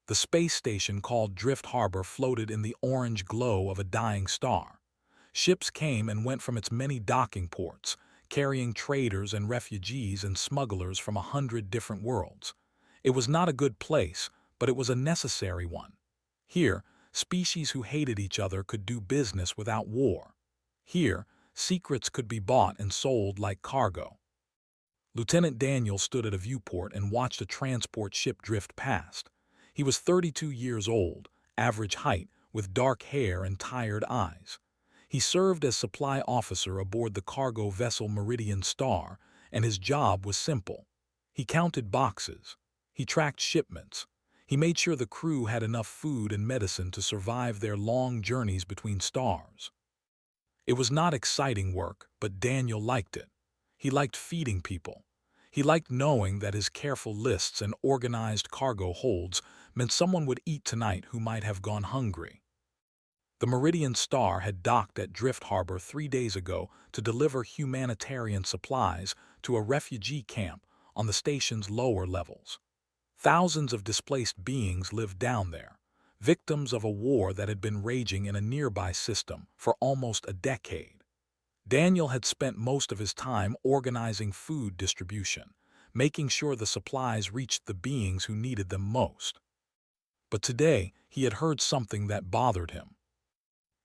The space station called Drift Harbor floated in the orange glow of a dying star. Ships came and went from its many docking ports, carrying traders and refugees and smugglers from 100 different worlds. It was not a good place, but it was a necessary one. Here, species who hated each other could do business without war. Here, secrets could be bought and sold like cargo. Lieutenant Daniel stood at a viewport and watched a transport ship drift past. He was 32 years old, average height, with dark hair and tired eyes. He served as supply officer aboard the cargo vessel Meridian Star, and his job was simple. He counted boxes. He tracked shipments. He made sure the crew had enough food and medicine to survive their long journeys between stars. It was not exciting work, but Daniel liked it. He liked feeding people. He liked knowing that his careful lists and organized cargo holds meant someone would eat tonight who might have gone hungry. The Meridian Star had docked at Drift Harbor 3 days ago to deliver humanitarian supplies to a refugee camp on the station's lower levels. Thousands of displaced beings lived down there, victims of a war that had been raging in a nearby system for almost a decade. Daniel had spent most of his time organizing food distribution, making sure the supplies reached the beings who needed them most. But today, he had heard something that bothered him.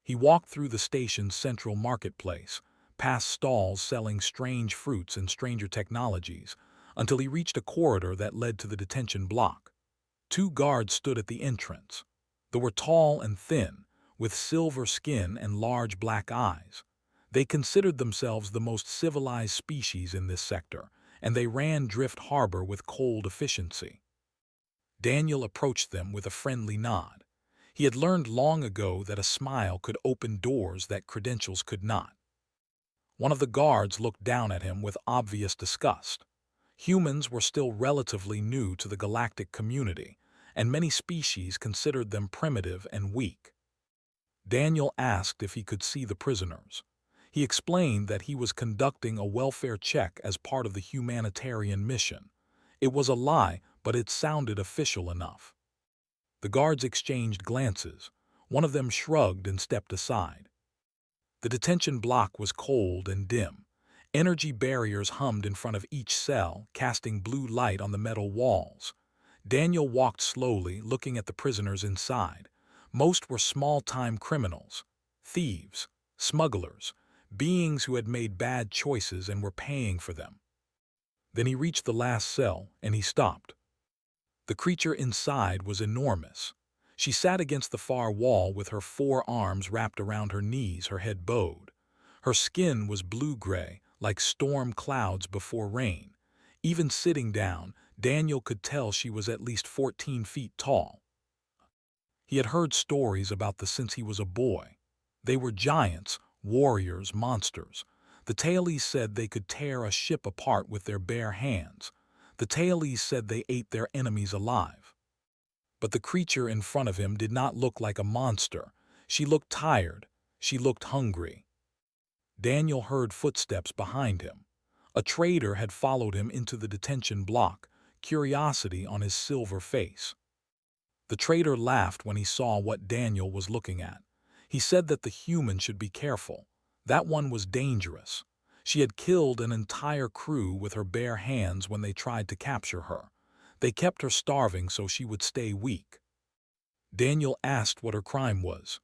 He walked through the station's central marketplace, past stalls selling strange fruits and stranger technologies, until he reached a corridor that led to the detention block. 2 guards stood at the entrance. They were tall and thin, with silver skin and large black eyes. They considered themselves the most civilized species in this sector, and they ran Drift Harbor with cold efficiency. Daniel approached them with a friendly nod. He had learned long ago that a smile could open doors that credentials could not. One of the guards looked down at him with obvious disgust. Humans were still relatively new to the galactic community, and many species considered them primitive and weak. Daniel asked if he could see the prisoners. He explained that he was conducting a welfare check as part of the humanitarian mission. It was a lie, but it sounded official enough. The guards exchanged glances. One of them shrugged and stepped aside. The detention block was cold and dim. Energy barriers hummed in front of each cell, casting blue light on the metal walls. Daniel walked slowly, looking at the prisoners inside. Most were small-time criminals, thieves, smugglers, beings who had made bad choices and were paying for them. Then he reached the last cell, and he stopped. The creature inside was enormous. She sat against the far wall with her 4 arms wrapped around her knees, her head bowed. Her skin was blue-gray, like storm clouds before rain. Even sitting down, Daniel could tell she was at least 14 feet tall. He had heard stories about them since he was a boy. They were giants, warriors, monsters. The tailies said they could tear a ship apart with their bare hands. The tailies said they ate their enemies alive. But the creature in front of him did not look like a monster. She looked tired. She looked hungry. Daniel heard footsteps behind him. A trader had followed him into the detention block, curiosity on his silver face. The trader laughed when he saw what Daniel was looking at. He said that the human should be careful. That one was dangerous. She had killed an entire crew with her bare hands when they tried to capture her. They kept her starving so she would stay weak. Daniel asked what her crime was.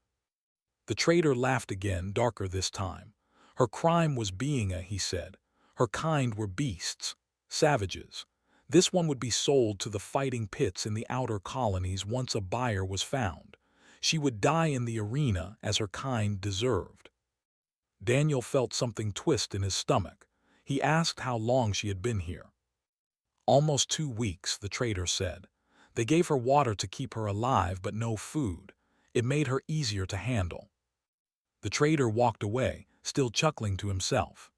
The trader laughed again, darker this time. Her crime was being he said. Her kind were beasts, savages. This one would be sold to the fighting pits in the outer colonies once a buyer was found. She would die in the arena as her kind deserved. Daniel felt something twist in his stomach. He asked how long she had been here. Almost 2 weeks, the trader said. They gave her water to keep her alive, but no food. It made her easier to handle. The trader walked away, still chuckling to himself.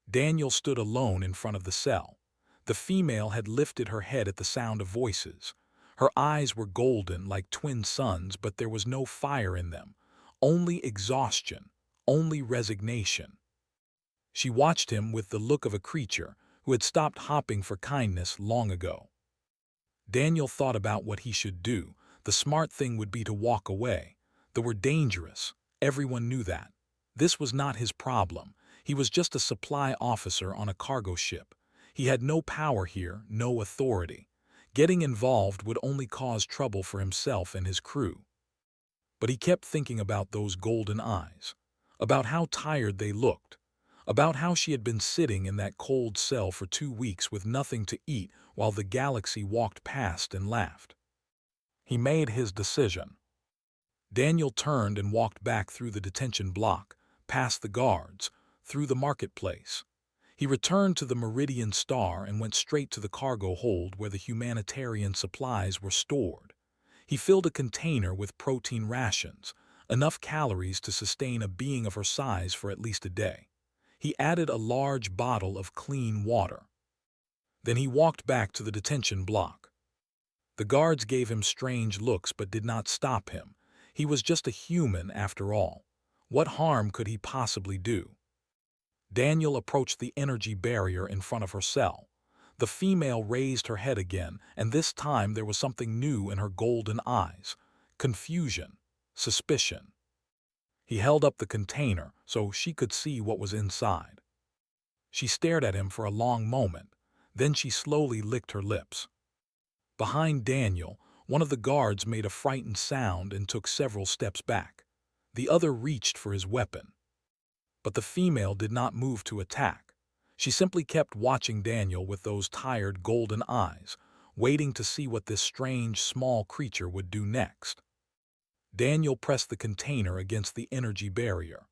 Daniel stood alone in front of the cell. The female had lifted her head at the sound of voices. Her eyes were golden like twin suns, but there was no fire in them. Only exhaustion, only resignation. She watched him with the look of a creature who had stopped hopping for kindness long ago. Daniel thought about what he should do. The smart thing would be to walk away. They were dangerous. Everyone knew that. This was not his problem. He was just a supply officer on a cargo ship. He had no power here, no authority. Getting involved would only cause trouble for himself and his crew. But he kept thinking about those golden eyes, about how tired they looked, about how she had been sitting in that cold cell for 2 weeks with nothing to eat while the galaxy walked past and laughed. He made his decision. Daniel turned and walked back through the detention block, past the guards, through the marketplace. He returned to the Meridian Star and went straight to the cargo hold where the humanitarian supplies were stored. He filled a container with protein rations, enough calories to sustain a being of her size for at least a day. He added a large bottle of clean water. Then he walked back to the detention block. The guards gave him strange looks but did not stop him. He was just a human after all. What harm could he possibly do? Daniel approached the energy barrier in front of her cell. The female raised her head again, and this time there was something new in her golden eyes. Confusion, suspicion. He held up the container so she could see what was inside. She stared at him for a long moment. Then she slowly licked her lips. Behind Daniel, one of the guards made a frightened sound and took several steps back. The other reached for his weapon. But the female did not move to attack. She simply kept watching Daniel with those tired golden eyes, waiting to see what this strange, small creature would do next. Daniel pressed the container against the energy barrier.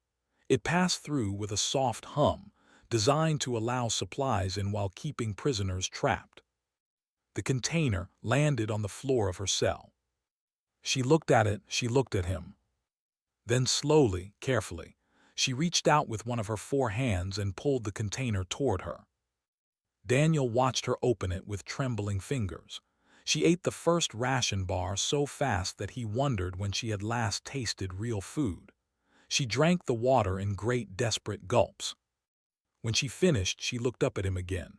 It passed through with a soft hum, designed to allow supplies in while keeping prisoners trapped. The container landed on the floor of her cell. She looked at it, she looked at him. Then slowly, carefully, she reached out with one of her 4 hands and pulled the container toward her. Daniel watched her open it with trembling fingers. She ate the first ration bar so fast that he wondered when she had last tasted real food. She drank the water in great desperate gulps. When she finished, she looked up at him again.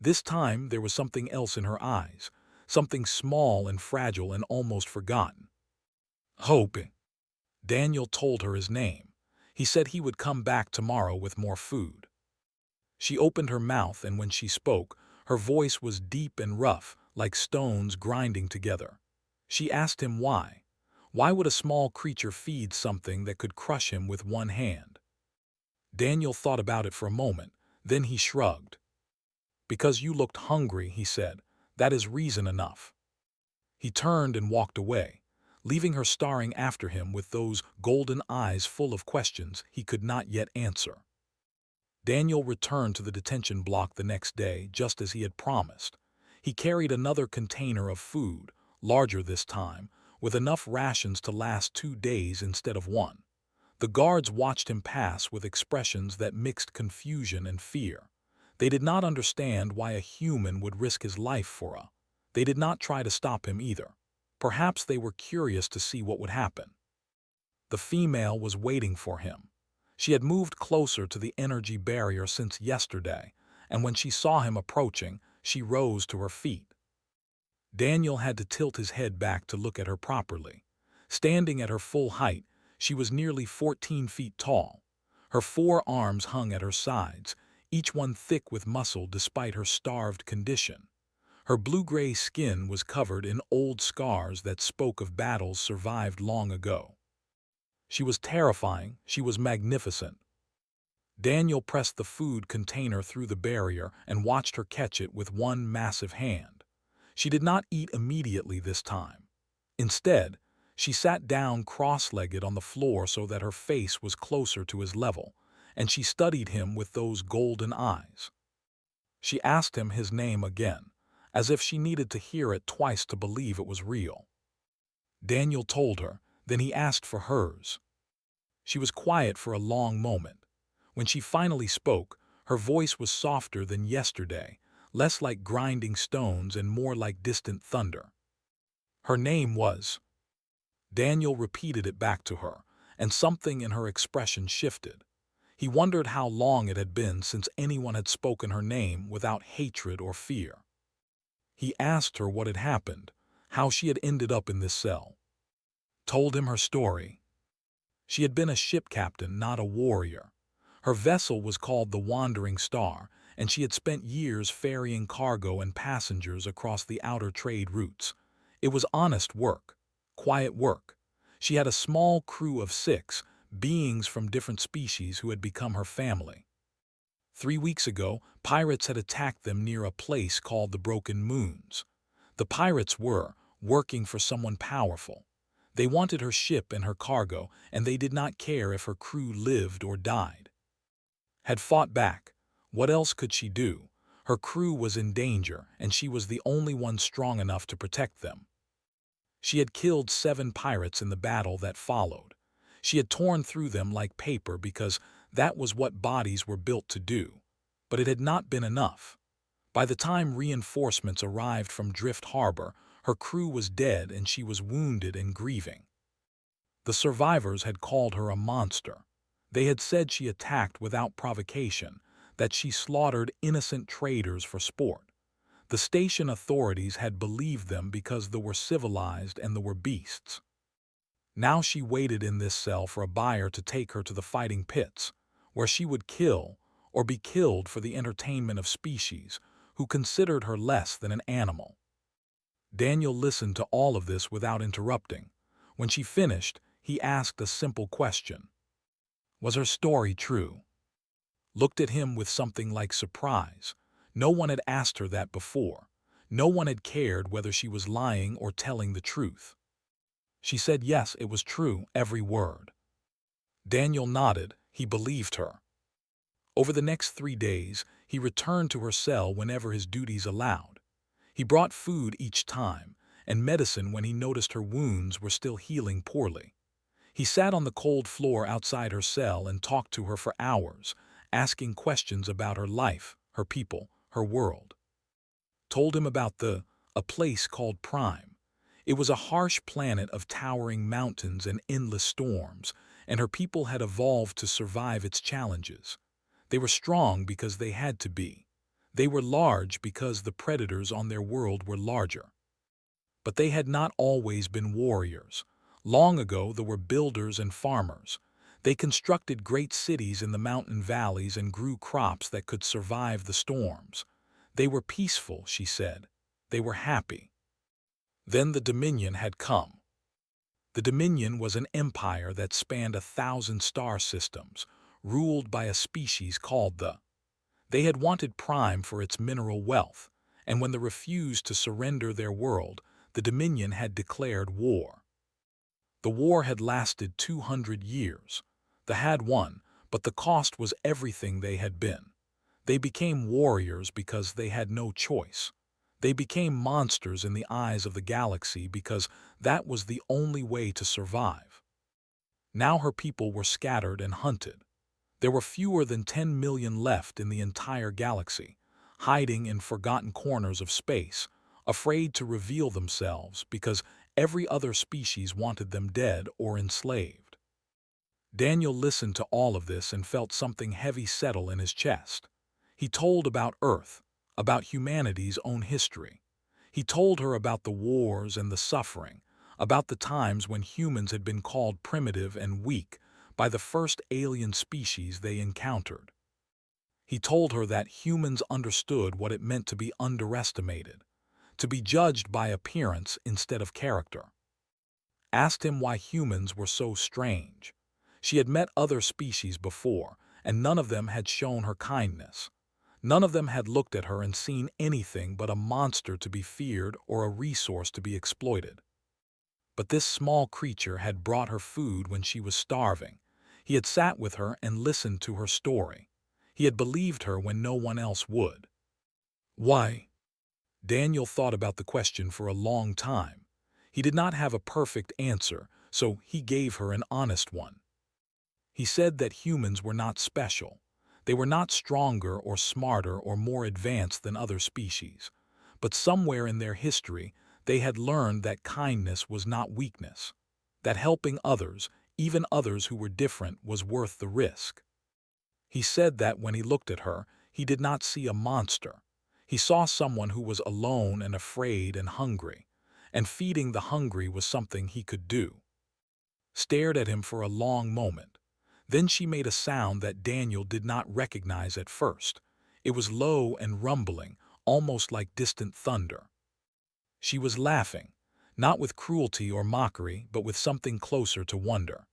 This time there was something else in her eyes, something small and fragile and almost forgotten. Hope. Daniel told her his name. He said he would come back tomorrow with more food. She opened her mouth, and when she spoke, her voice was deep and rough, like stones grinding together. She asked him why. Why would a small creature feed something that could crush him with one hand? Daniel thought about it for a moment, then he shrugged. Because you looked hungry, he said. That is reason enough. He turned and walked away, leaving her staring after him with those golden eyes full of questions he could not yet answer. Daniel returned to the detention block the next day, just as he had promised. He carried another container of food, larger this time, with enough rations to last 2 days instead of 1. The guards watched him pass with expressions that mixed confusion and fear. They did not understand why a human would risk his life for a. They did not try to stop him either. Perhaps they were curious to see what would happen. The female was waiting for him. She had moved closer to the energy barrier since yesterday, and when she saw him approaching, she rose to her feet. Daniel had to tilt his head back to look at her properly. Standing at her full height, she was nearly 14 feet tall. Her 4 arms hung at her sides, each one thick with muscle despite her starved condition. Her blue-gray skin was covered in old scars that spoke of battles survived long ago. She was terrifying, she was magnificent. Daniel pressed the food container through the barrier and watched her catch it with one massive hand. She did not eat immediately this time. Instead, she sat down cross-legged on the floor so that her face was closer to his level, and she studied him with those golden eyes. She asked him his name again, as if she needed to hear it twice to believe it was real. Daniel told her, then he asked for hers. She was quiet for a long moment. When she finally spoke, her voice was softer than yesterday, less like grinding stones and more like distant thunder. Her name was. Daniel repeated it back to her, and something in her expression shifted. He wondered how long it had been since anyone had spoken her name without hatred or fear. He asked her what had happened, how she had ended up in this cell. Told him her story. She had been a ship captain, not a warrior. Her vessel was called the Wandering Star, and she had spent years ferrying cargo and passengers across the outer trade routes. It was honest work, quiet work. She had a small crew of 6 beings from different species who had become her family. 3 weeks ago, pirates had attacked them near a place called the Broken Moons. The pirates were working for someone powerful. They wanted her ship and her cargo, and they did not care if her crew lived or died. Had fought back. What else could she do? Her crew was in danger, and she was the only one strong enough to protect them. She had killed 7 pirates in the battle that followed. She had torn through them like paper because that was what bodies were built to do. But it had not been enough. By the time reinforcements arrived from Drift Harbor, her crew was dead and she was wounded and grieving. The survivors had called her a monster. They had said she attacked without provocation, that she slaughtered innocent traders for sport. The station authorities had believed them because they were civilized and they were beasts. Now she waited in this cell for a buyer to take her to the fighting pits, where she would kill or be killed for the entertainment of species who considered her less than an animal. Daniel listened to all of this without interrupting. When she finished, he asked a simple question. Was her story true? Looked at him with something like surprise. No one had asked her that before. No one had cared whether she was lying or telling the truth. She said yes, it was true, every word. Daniel nodded. He believed her. Over the next 3 days, he returned to her cell whenever his duties allowed. He brought food each time, and medicine when he noticed her wounds were still healing poorly. He sat on the cold floor outside her cell and talked to her for hours, asking questions about her life, her people, her world. Told him about a place called Prime. It was a harsh planet of towering mountains and endless storms, and her people had evolved to survive its challenges. They were strong because they had to be. They were large because the predators on their world were larger. But they had not always been warriors. Long ago, there were builders and farmers. They constructed great cities in the mountain valleys and grew crops that could survive the storms. They were peaceful, she said. They were happy. Then the Dominion had come. The Dominion was an empire that spanned 1,000 star systems, ruled by a species called the. They had wanted Prime for its mineral wealth, and when they refused to surrender their world, the Dominion had declared war. The war had lasted 200 years. They had won, but the cost was everything they had been. They became warriors because they had no choice. They became monsters in the eyes of the galaxy because that was the only way to survive. Now her people were scattered and hunted. There were fewer than 10 million left in the entire galaxy, hiding in forgotten corners of space, afraid to reveal themselves because every other species wanted them dead or enslaved. Daniel listened to all of this and felt something heavy settle in his chest. He told about Earth, about humanity's own history. He told her about the wars and the suffering, about the times when humans had been called primitive and weak by the first alien species they encountered. He told her that humans understood what it meant to be underestimated, to be judged by appearance instead of character. Asked him why humans were so strange. She had met other species before, and none of them had shown her kindness. None of them had looked at her and seen anything but a monster to be feared or a resource to be exploited. But this small creature had brought her food when she was starving. He had sat with her and listened to her story. He had believed her when no one else would. Why? Daniel thought about the question for a long time. He did not have a perfect answer, so he gave her an honest one. He said that humans were not special. They were not stronger or smarter or more advanced than other species. But somewhere in their history, they had learned that kindness was not weakness, that helping others, even others who were different, was worth the risk. He said that when he looked at her, he did not see a monster. He saw someone who was alone and afraid and hungry, and feeding the hungry was something he could do. Stared at him for a long moment. Then she made a sound that Daniel did not recognize at first. It was low and rumbling, almost like distant thunder. She was laughing, not with cruelty or mockery, but with something closer to wonder.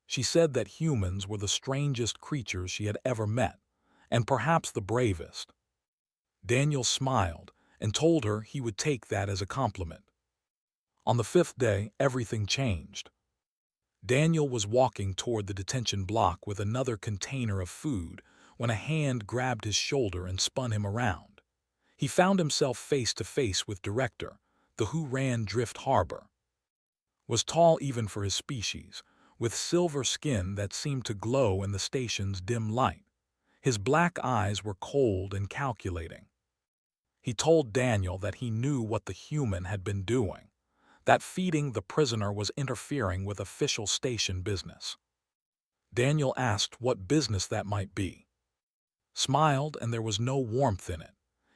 She said that humans were the strangest creatures she had ever met, and perhaps the bravest. Daniel smiled and told her he would take that as a compliment. On the fifth day, everything changed. Daniel was walking toward the detention block with another container of food when a hand grabbed his shoulder and spun him around. He found himself face to face with Director, the who ran Drift Harbor. Was tall even for his species, with silver skin that seemed to glow in the station's dim light. His black eyes were cold and calculating. He told Daniel that he knew what the human had been doing, that feeding the prisoner was interfering with official station business. Daniel asked what business that might be. Smiled, and there was no warmth in it.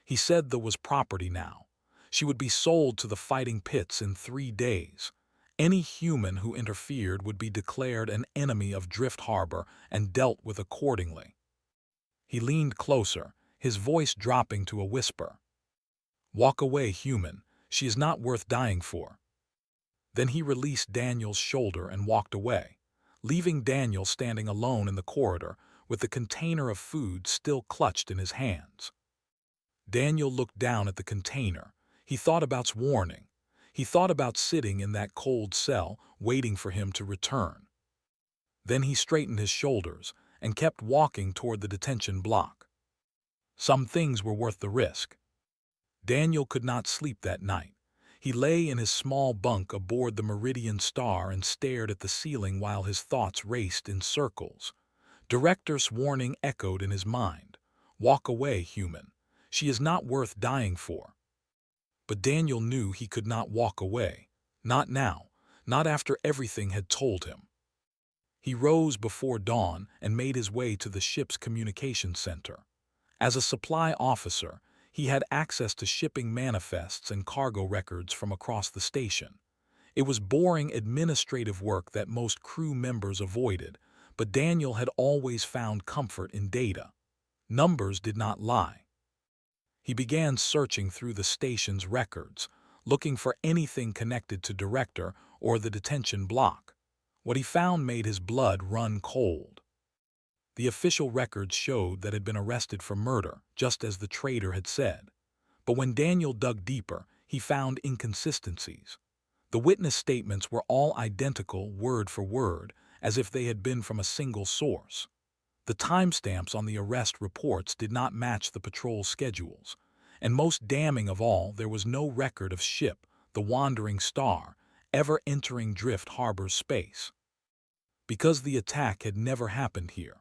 He said there was property now. She would be sold to the fighting pits in 3 days. Any human who interfered would be declared an enemy of Drift Harbor and dealt with accordingly. He leaned closer, his voice dropping to a whisper. "Walk away, human. She is not worth dying for." Then he released Daniel's shoulder and walked away, leaving Daniel standing alone in the corridor with the container of food still clutched in his hands. Daniel looked down at the container. He thought about its warning. He thought about sitting in that cold cell, waiting for him to return. Then he straightened his shoulders and kept walking toward the detention block. Some things were worth the risk. Daniel could not sleep that night. He lay in his small bunk aboard the Meridian Star and stared at the ceiling while his thoughts raced in circles. Director's warning echoed in his mind. "Walk away, human. She is not worth dying for." But Daniel knew he could not walk away. Not now, not after everything had told him. He rose before dawn and made his way to the ship's communications center. As a supply officer, he had access to shipping manifests and cargo records from across the station. It was boring administrative work that most crew members avoided, but Daniel had always found comfort in data. Numbers did not lie. He began searching through the station's records, looking for anything connected to Director or the detention block. What he found made his blood run cold. The official records showed that had been arrested for murder, just as the traitor had said. But when Daniel dug deeper, he found inconsistencies. The witness statements were all identical word for word, as if they had been from a single source. The timestamps on the arrest reports did not match the patrol schedules, and most damning of all, there was no record of ship, the Wandering Star, ever entering Drift Harbor's space. Because the attack had never happened here.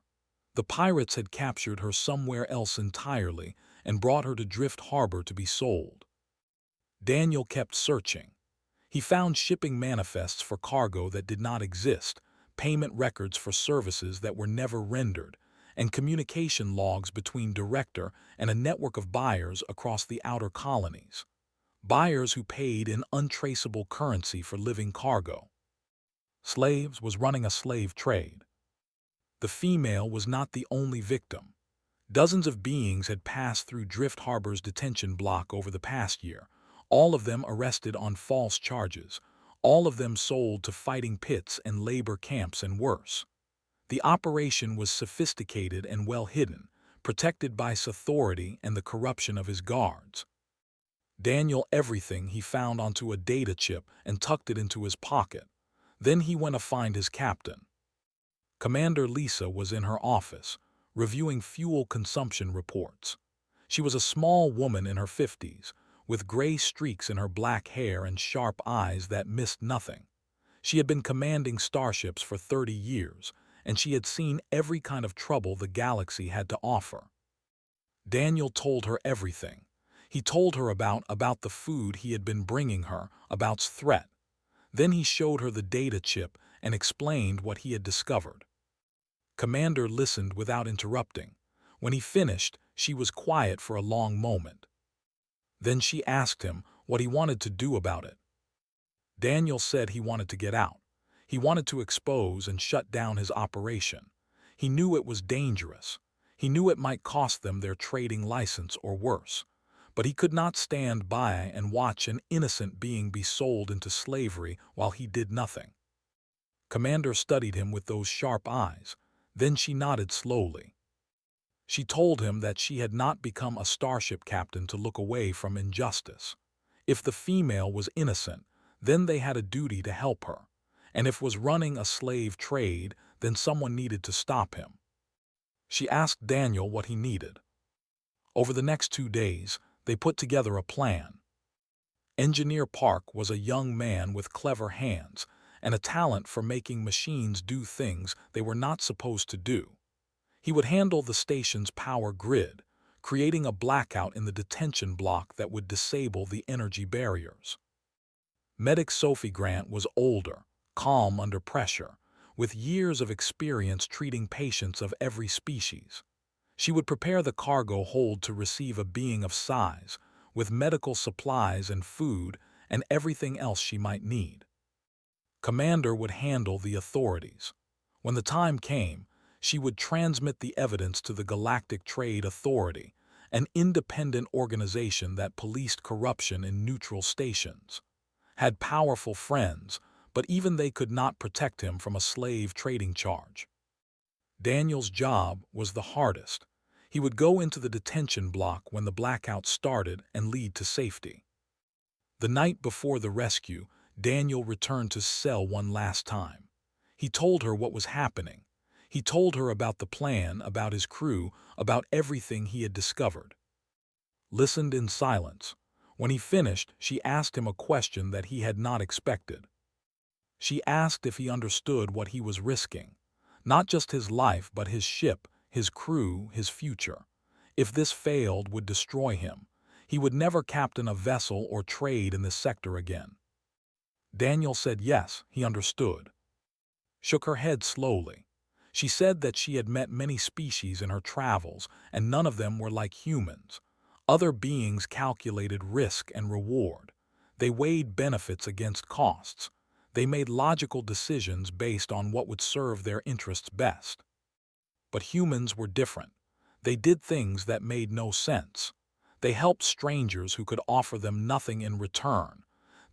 The pirates had captured her somewhere else entirely and brought her to Drift Harbor to be sold. Daniel kept searching. He found shipping manifests for cargo that did not exist, payment records for services that were never rendered, and communication logs between Director and a network of buyers across the outer colonies. Buyers who paid in untraceable currency for living cargo. Slaves was running a slave trade. The female was not the only victim. Dozens of beings had passed through Drift Harbor's detention block over the past year, all of them arrested on false charges, all of them sold to fighting pits and labor camps and worse. The operation was sophisticated and well hidden, protected by authority and the corruption of his guards. Daniel everything he found onto a data chip and tucked it into his pocket. Then he went to find his captain. Commander Lisa was in her office, reviewing fuel consumption reports. She was a small woman in her 50s, with gray streaks in her black hair and sharp eyes that missed nothing. She had been commanding starships for 30 years, and she had seen every kind of trouble the galaxy had to offer. Daniel told her everything. He told her about the food he had been bringing her, about's threat. Then he showed her the data chip and explained what he had discovered. Commander listened without interrupting. When he finished, she was quiet for a long moment. Then she asked him what he wanted to do about it. Daniel said he wanted to get out. He wanted to expose and shut down his operation. He knew it was dangerous. He knew it might cost them their trading license or worse. But he could not stand by and watch an innocent being be sold into slavery while he did nothing. Commander studied him with those sharp eyes. Then she nodded slowly. She told him that she had not become a starship captain to look away from injustice. If the female was innocent, then they had a duty to help her. And if was running a slave trade, then someone needed to stop him. She asked Daniel what he needed. Over the next 2 days, they put together a plan. Engineer Park was a young man with clever hands and a talent for making machines do things they were not supposed to do. He would handle the station's power grid, creating a blackout in the detention block that would disable the energy barriers. Medic Sophie Grant was older, calm under pressure, with years of experience treating patients of every species. She would prepare the cargo hold to receive a being of size, with medical supplies and food and everything else she might need. Commander would handle the authorities. When the time came, she would transmit the evidence to the Galactic Trade Authority, an independent organization that policed corruption in neutral stations. Had powerful friends, but even they could not protect him from a slave trading charge. Daniel's job was the hardest. He would go into the detention block when the blackout started and lead to safety. The night before the rescue, Daniel returned to cell one last time. He told her what was happening. He told her about the plan, about his crew, about everything he had discovered. Listened in silence. When he finished, she asked him a question that he had not expected. She asked if he understood what he was risking. Not just his life, but his ship, his crew, his future. If this failed, would destroy him. He would never captain a vessel or trade in this sector again. Daniel said yes, he understood. Shook her head slowly. She said that she had met many species in her travels, and none of them were like humans. Other beings calculated risk and reward. They weighed benefits against costs. They made logical decisions based on what would serve their interests best. But humans were different. They did things that made no sense. They helped strangers who could offer them nothing in return.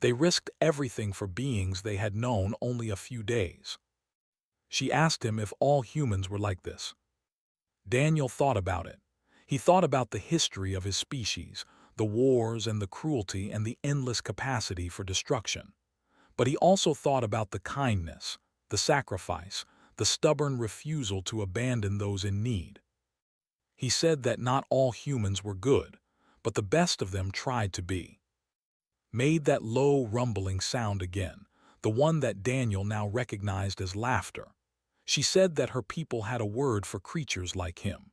They risked everything for beings they had known only a few days. She asked him if all humans were like this. Daniel thought about it. He thought about the history of his species, the wars and the cruelty and the endless capacity for destruction. But he also thought about the kindness, the sacrifice, the stubborn refusal to abandon those in need. He said that not all humans were good, but the best of them tried to be. Made that low rumbling sound again, the one that Daniel now recognized as laughter. She said that her people had a word for creatures like him,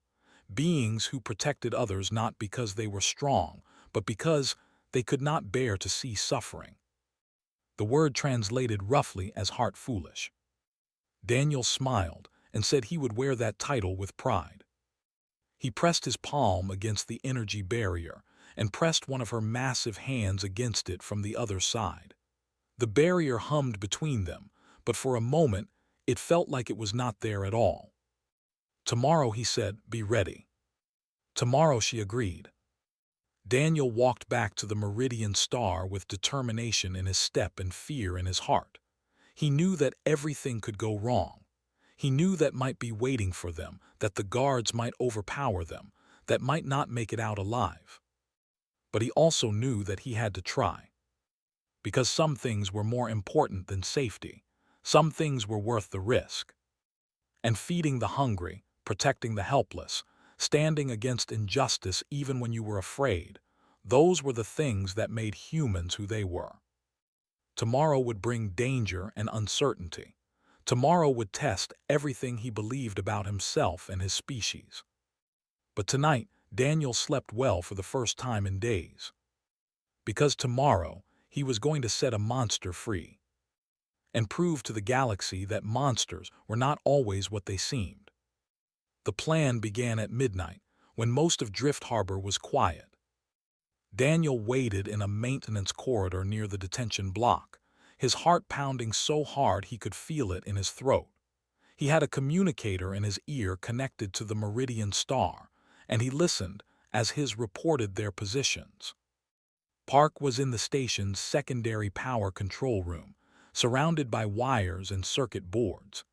beings who protected others not because they were strong, but because they could not bear to see suffering. The word translated roughly as heart foolish. Daniel smiled and said he would wear that title with pride. He pressed his palm against the energy barrier and pressed one of her massive hands against it from the other side. The barrier hummed between them, but for a moment it felt like it was not there at all. Tomorrow, he said, be ready. Tomorrow, she agreed. Daniel walked back to the meridian star with determination in his step and fear in his heart. He knew that everything could go wrong. He knew that might be waiting for them, that the guards might overpower them, that might not make it out alive. But he also knew that he had to try. Because some things were more important than safety. Some things were worth the risk. And feeding the hungry, protecting the helpless, standing against injustice even when you were afraid, those were the things that made humans who they were. Tomorrow would bring danger and uncertainty. Tomorrow would test everything he believed about himself and his species. But tonight, Daniel slept well for the first time in days. Because tomorrow, he was going to set a monster free and prove to the galaxy that monsters were not always what they seemed. The plan began at midnight, when most of Drift Harbor was quiet. Daniel waited in a maintenance corridor near the detention block, his heart pounding so hard he could feel it in his throat. He had a communicator in his ear connected to the Meridian Star, and he listened as his reported their positions. Park was in the station's secondary power control room, surrounded by wires and circuit boards.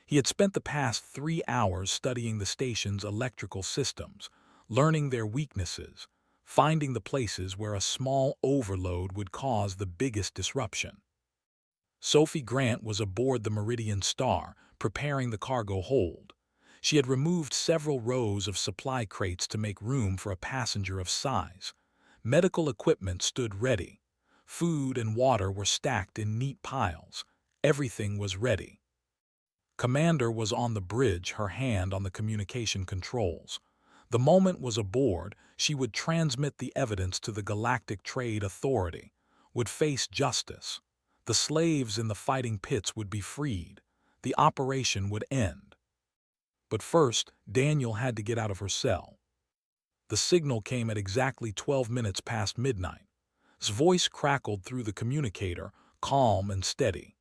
He had spent the past 3 hours studying the station's electrical systems, learning their weaknesses, finding the places where a small overload would cause the biggest disruption. Sophie Grant was aboard the Meridian Star, preparing the cargo hold. She had removed several rows of supply crates to make room for a passenger of size. Medical equipment stood ready. Food and water were stacked in neat piles. Everything was ready. Commander was on the bridge, her hand on the communication controls. The moment was aboard, she would transmit the evidence to the Galactic Trade Authority, would face justice. The slaves in the fighting pits would be freed. The operation would end. But first, Daniel had to get out of her cell. The signal came at exactly 12 minutes past midnight. His voice crackled through the communicator, calm and steady.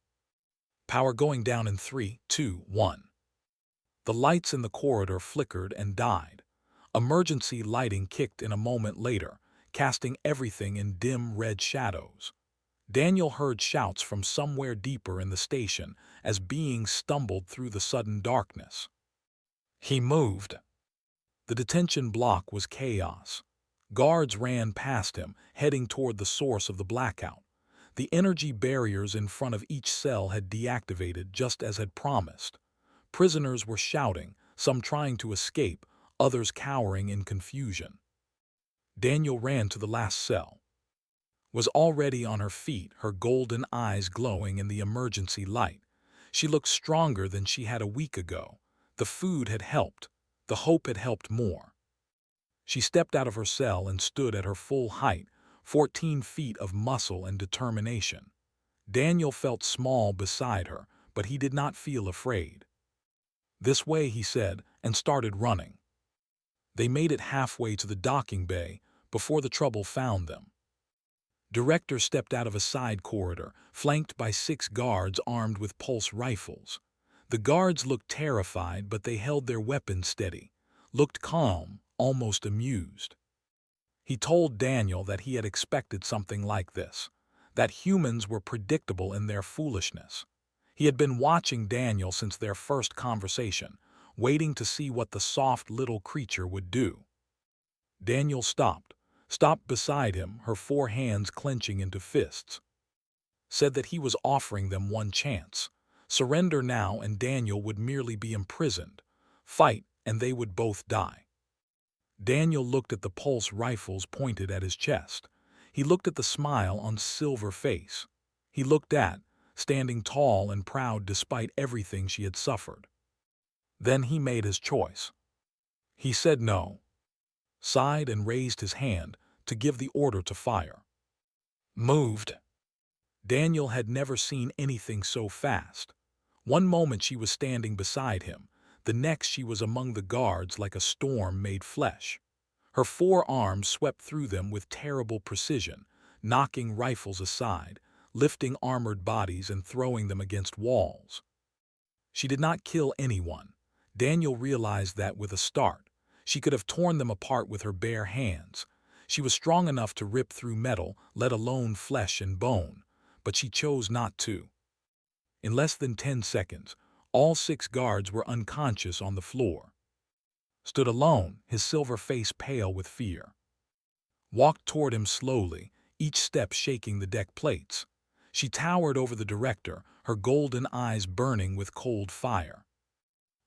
Power going down in 3, 2, 1. The lights in the corridor flickered and died. Emergency lighting kicked in a moment later, casting everything in dim red shadows. Daniel heard shouts from somewhere deeper in the station as beings stumbled through the sudden darkness. He moved. The detention block was chaos. Guards ran past him, heading toward the source of the blackout. The energy barriers in front of each cell had deactivated just as had promised. Prisoners were shouting, some trying to escape, others cowering in confusion. Daniel ran to the last cell. Was already on her feet, her golden eyes glowing in the emergency light. She looked stronger than she had a week ago. The food had helped. The hope had helped more. She stepped out of her cell and stood at her full height, 14 feet of muscle and determination. Daniel felt small beside her, but he did not feel afraid. "This way," he said, and started running. They made it halfway to the docking bay before the trouble found them. Director stepped out of a side corridor, flanked by 6 guards armed with pulse rifles. The guards looked terrified, but they held their weapons steady, looked calm, almost amused. He told Daniel that he had expected something like this, that humans were predictable in their foolishness. He had been watching Daniel since their first conversation, waiting to see what the soft little creature would do. Daniel stopped beside him, her 4 hands clenching into fists. Said that he was offering them one chance. Surrender now and Daniel would merely be imprisoned. Fight and they would both die. Daniel looked at the pulse rifles pointed at his chest. He looked at the smile on Silver face. He looked at, standing tall and proud despite everything she had suffered. Then he made his choice. He said no, sighed and raised his hand to give the order to fire. Moved. Daniel had never seen anything so fast. One moment she was standing beside him, the next she was among the guards like a storm made flesh. Her 4 arms swept through them with terrible precision, knocking rifles aside, lifting armored bodies and throwing them against walls. She did not kill anyone. Daniel realized that with a start. She could have torn them apart with her bare hands. She was strong enough to rip through metal, let alone flesh and bone, but she chose not to. In less than 10 seconds, all 6 guards were unconscious on the floor. Stood alone, his silver face pale with fear. Walked toward him slowly, each step shaking the deck plates. She towered over the director, her golden eyes burning with cold fire.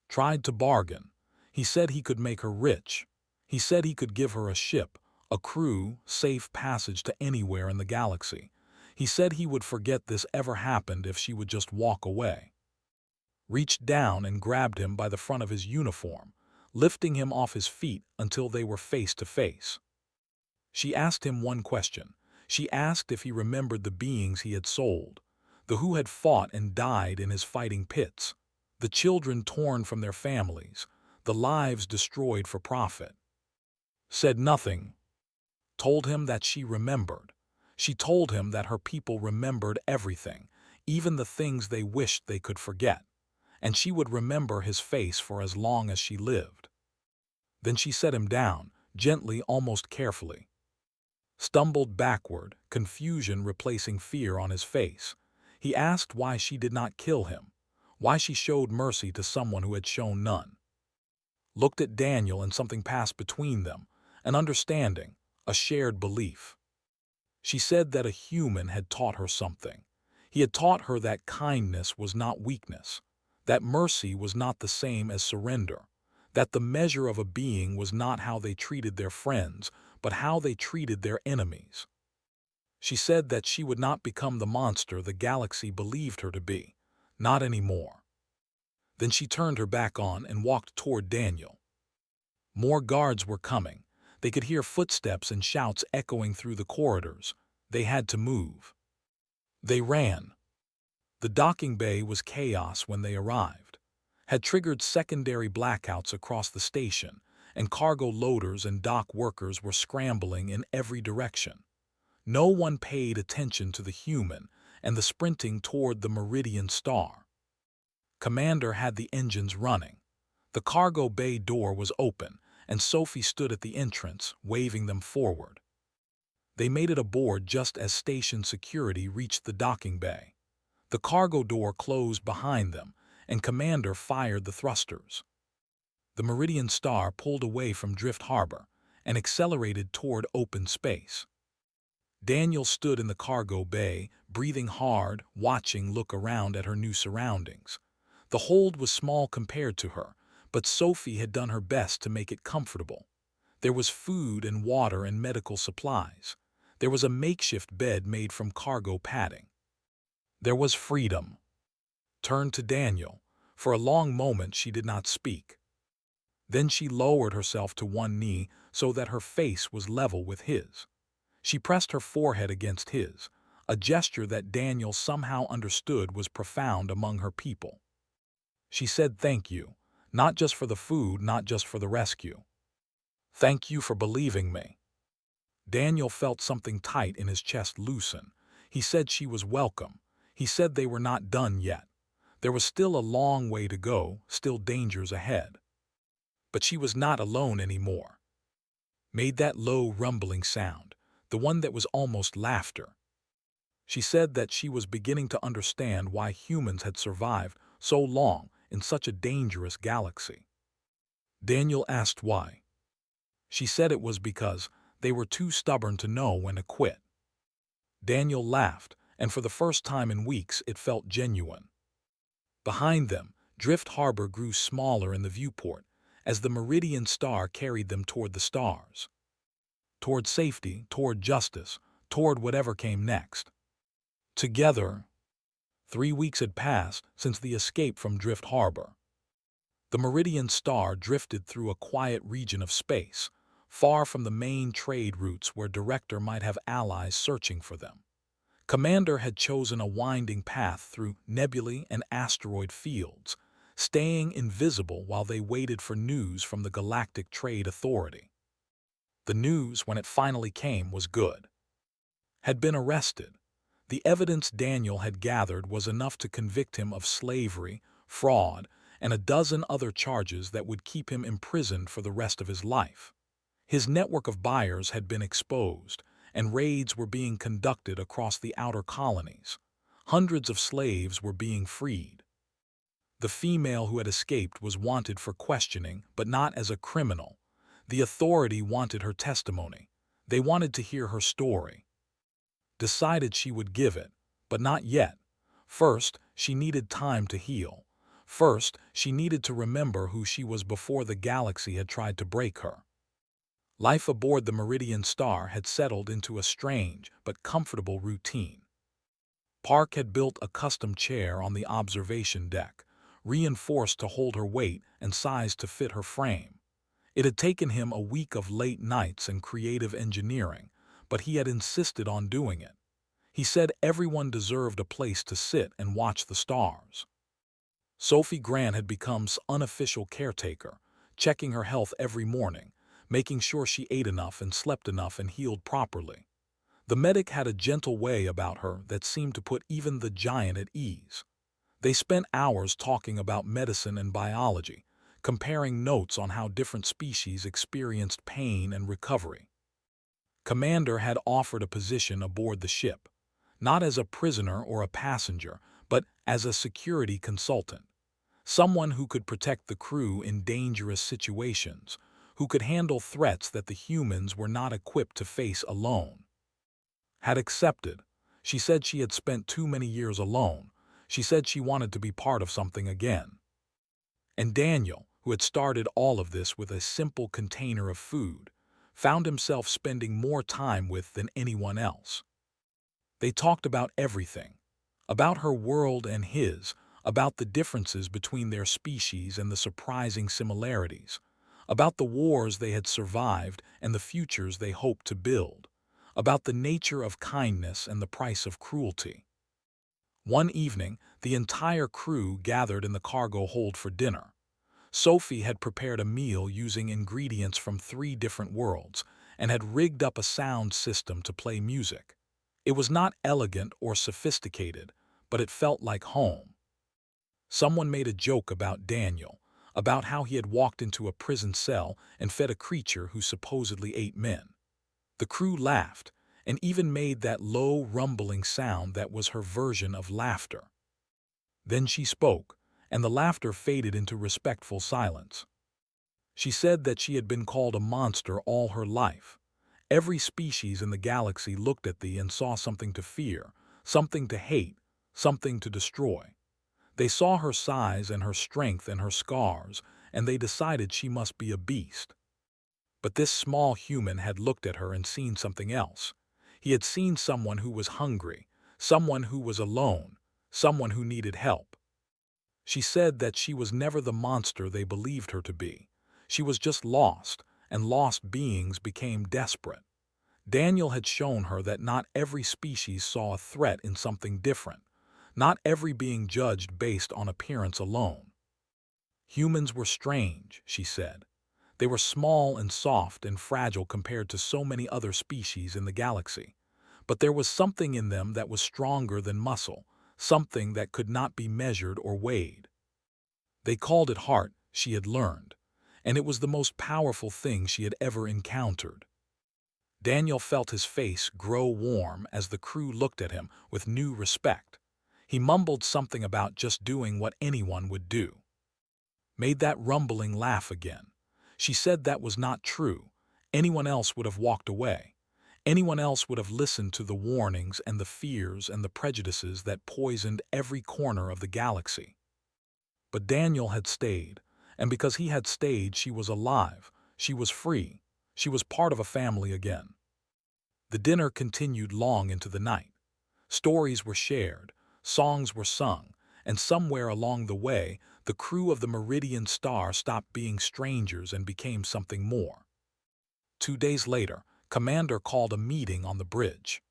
Tried to bargain. He said he could make her rich. He said he could give her a ship, a crew, safe passage to anywhere in the galaxy. He said he would forget this ever happened if she would just walk away. Reached down and grabbed him by the front of his uniform, lifting him off his feet until they were face to face. She asked him one question. She asked if he remembered the beings he had sold, the who had fought and died in his fighting pits, the children torn from their families, the lives destroyed for profit. Said nothing. told him that she remembered. She told him that her people remembered everything, even the things they wished they could forget, and she would remember his face for as long as she lived. Then she set him down, gently, almost carefully. Stumbled backward, confusion replacing fear on his face. He asked why she did not kill him, why she showed mercy to someone who had shown none. Looked at Daniel, and something passed between them, an understanding, a shared belief. She said that a human had taught her something. He had taught her that kindness was not weakness, that mercy was not the same as surrender, that the measure of a being was not how they treated their friends, but how they treated their enemies. She said that she would not become the monster the galaxy believed her to be, not anymore. Then she turned her back on and walked toward Daniel. More guards were coming. They could hear footsteps and shouts echoing through the corridors. They had to move. They ran. The docking bay was chaos when they arrived, had triggered secondary blackouts across the station, and cargo loaders and dock workers were scrambling in every direction. No one paid attention to the human and the sprinting toward the Meridian Star. Commander had the engines running. The cargo bay door was open, and Sophie stood at the entrance, waving them forward. They made it aboard just as station security reached the docking bay. The cargo door closed behind them, and Commander fired the thrusters. The Meridian Star pulled away from Drift Harbor and accelerated toward open space. Daniel stood in the cargo bay, breathing hard, watching look around at her new surroundings. The hold was small compared to her, but Sophie had done her best to make it comfortable. There was food and water and medical supplies. There was a makeshift bed made from cargo padding. There was freedom. Turned to Daniel. For a long moment she did not speak. Then she lowered herself to one knee so that her face was level with his. She pressed her forehead against his, a gesture that Daniel somehow understood was profound among her people. She said thank you, not just for the food, not just for the rescue. Thank you for believing me. Daniel felt something tight in his chest loosen. He said she was welcome. He said they were not done yet. There was still a long way to go, still dangers ahead. But she was not alone anymore. Made that low rumbling sound, the one that was almost laughter. She said that she was beginning to understand why humans had survived so long in such a dangerous galaxy. Daniel asked why. She said it was because they were too stubborn to know when to quit. Daniel laughed, and for the first time in weeks it felt genuine. Behind them, Drift Harbor grew smaller in the viewport as the Meridian Star carried them toward the stars. Toward safety, toward justice, toward whatever came next. Together, 3 weeks had passed since the escape from Drift Harbor. The Meridian Star drifted through a quiet region of space, far from the main trade routes where Director might have allies searching for them. Commander had chosen a winding path through nebulae and asteroid fields, staying invisible while they waited for news from the Galactic Trade Authority. The news, when it finally came, was good. Had been arrested. The evidence Daniel had gathered was enough to convict him of slavery, fraud, and a dozen other charges that would keep him imprisoned for the rest of his life. His network of buyers had been exposed, and raids were being conducted across the outer colonies. Hundreds of slaves were being freed. The female who had escaped was wanted for questioning, but not as a criminal. The authority wanted her testimony. They wanted to hear her story. Decided she would give it, but not yet. First, she needed time to heal. First, she needed to remember who she was before the galaxy had tried to break her. Life aboard the Meridian Star had settled into a strange but comfortable routine. Park had built a custom chair on the observation deck, reinforced to hold her weight and sized to fit her frame. It had taken him a week of late nights and creative engineering, but he had insisted on doing it. He said everyone deserved a place to sit and watch the stars. Sophie Grant had become unofficial caretaker, checking her health every morning, making sure she ate enough and slept enough and healed properly. The medic had a gentle way about her that seemed to put even the giant at ease. They spent hours talking about medicine and biology, comparing notes on how different species experienced pain and recovery. Commander had offered a position aboard the ship, not as a prisoner or a passenger, but as a security consultant. Someone who could protect the crew in dangerous situations, who could handle threats that the humans were not equipped to face alone. Had accepted. She said she had spent too many years alone. She said she wanted to be part of something again. And Daniel, who had started all of this with a simple container of food, found himself spending more time with than anyone else. They talked about everything. About her world and his, about the differences between their species and the surprising similarities, about the wars they had survived and the futures they hoped to build, about the nature of kindness and the price of cruelty. One evening, the entire crew gathered in the cargo hold for dinner. Sophie had prepared a meal using ingredients from 3 different worlds and had rigged up a sound system to play music. It was not elegant or sophisticated, but it felt like home. Someone made a joke about Daniel, about how he had walked into a prison cell and fed a creature who supposedly ate men. The crew laughed, and even made that low, rumbling sound that was her version of laughter. Then she spoke, and the laughter faded into respectful silence. She said that she had been called a monster all her life. Every species in the galaxy looked at thee and saw something to fear, something to hate, something to destroy. They saw her size and her strength and her scars, and they decided she must be a beast. But this small human had looked at her and seen something else. He had seen someone who was hungry, someone who was alone, someone who needed help. She said that she was never the monster they believed her to be. She was just lost, and lost beings became desperate. Daniel had shown her that not every species saw a threat in something different, not every being judged based on appearance alone. Humans were strange, she said. They were small and soft and fragile compared to so many other species in the galaxy. But there was something in them that was stronger than muscle, something that could not be measured or weighed. They called it heart, she had learned, and it was the most powerful thing she had ever encountered. Daniel felt his face grow warm as the crew looked at him with new respect. He mumbled something about just doing what anyone would do. Made that rumbling laugh again. She said that was not true. Anyone else would have walked away. Anyone else would have listened to the warnings and the fears and the prejudices that poisoned every corner of the galaxy. But Daniel had stayed, and because he had stayed, she was alive, she was free, she was part of a family again. The dinner continued long into the night. Stories were shared, songs were sung, and somewhere along the way, the crew of the Meridian Star stopped being strangers and became something more. 2 days later, Commander called a meeting on the bridge.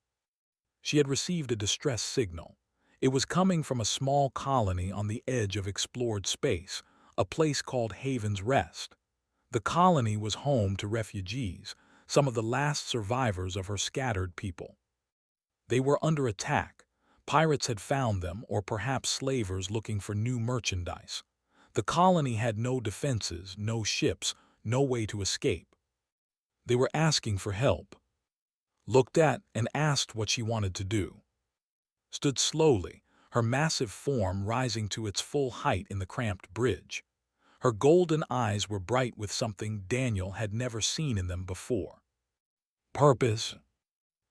She had received a distress signal. It was coming from a small colony on the edge of explored space, a place called Haven's Rest. The colony was home to refugees, some of the last survivors of her scattered people. They were under attack. Pirates had found them, or perhaps slavers looking for new merchandise. The colony had no defenses, no ships, no way to escape. They were asking for help. Looked at and asked what she wanted to do. Stood slowly, her massive form rising to its full height in the cramped bridge. Her golden eyes were bright with something Daniel had never seen in them before. Purpose.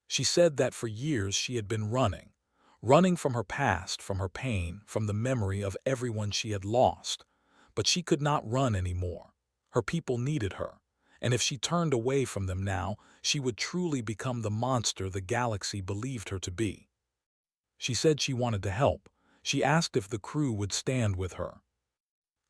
She said that for years she had been running from her past, from her pain, from the memory of everyone she had lost. But she could not run anymore. Her people needed her, and if she turned away from them now, she would truly become the monster the galaxy believed her to be. She said she wanted to help. She asked if the crew would stand with her.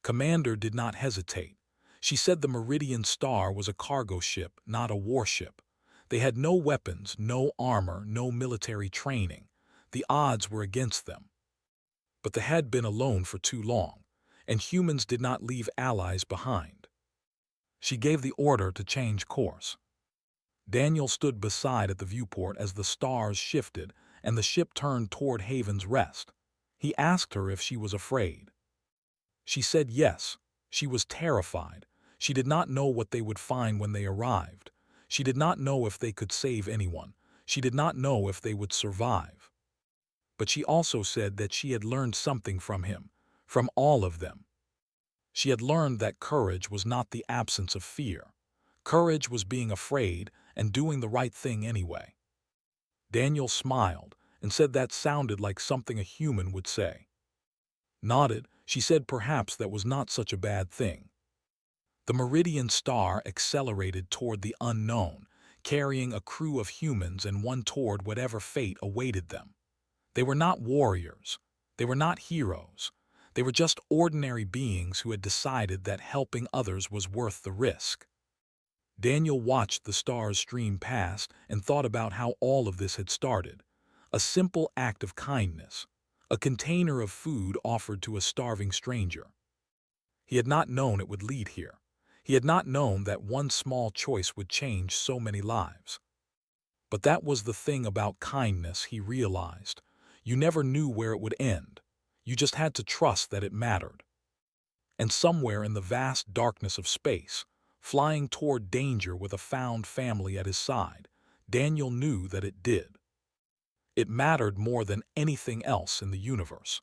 Commander did not hesitate. She said the Meridian Star was a cargo ship, not a warship. They had no weapons, no armor, no military training. The odds were against them. But they had been alone for too long, and humans did not leave allies behind. She gave the order to change course. Daniel stood beside at the viewport as the stars shifted and the ship turned toward Haven's Rest. He asked her if she was afraid. She said yes. She was terrified. She did not know what they would find when they arrived. She did not know if they could save anyone. She did not know if they would survive. But she also said that she had learned something from him, from all of them. She had learned that courage was not the absence of fear. Courage was being afraid and doing the right thing anyway. Daniel smiled and said that sounded like something a human would say. Nodded, she said perhaps that was not such a bad thing. The Meridian star accelerated toward the unknown, carrying a crew of humans and one toward whatever fate awaited them. They were not warriors. They were not heroes. They were just ordinary beings who had decided that helping others was worth the risk. Daniel watched the stars stream past and thought about how all of this had started. A simple act of kindness. A container of food offered to a starving stranger. He had not known it would lead here. He had not known that one small choice would change so many lives. But that was the thing about kindness, he realized. You never knew where it would end. You just had to trust that it mattered. And somewhere in the vast darkness of space, flying toward danger with a found family at his side, Daniel knew that it did. It mattered more than anything else in the universe.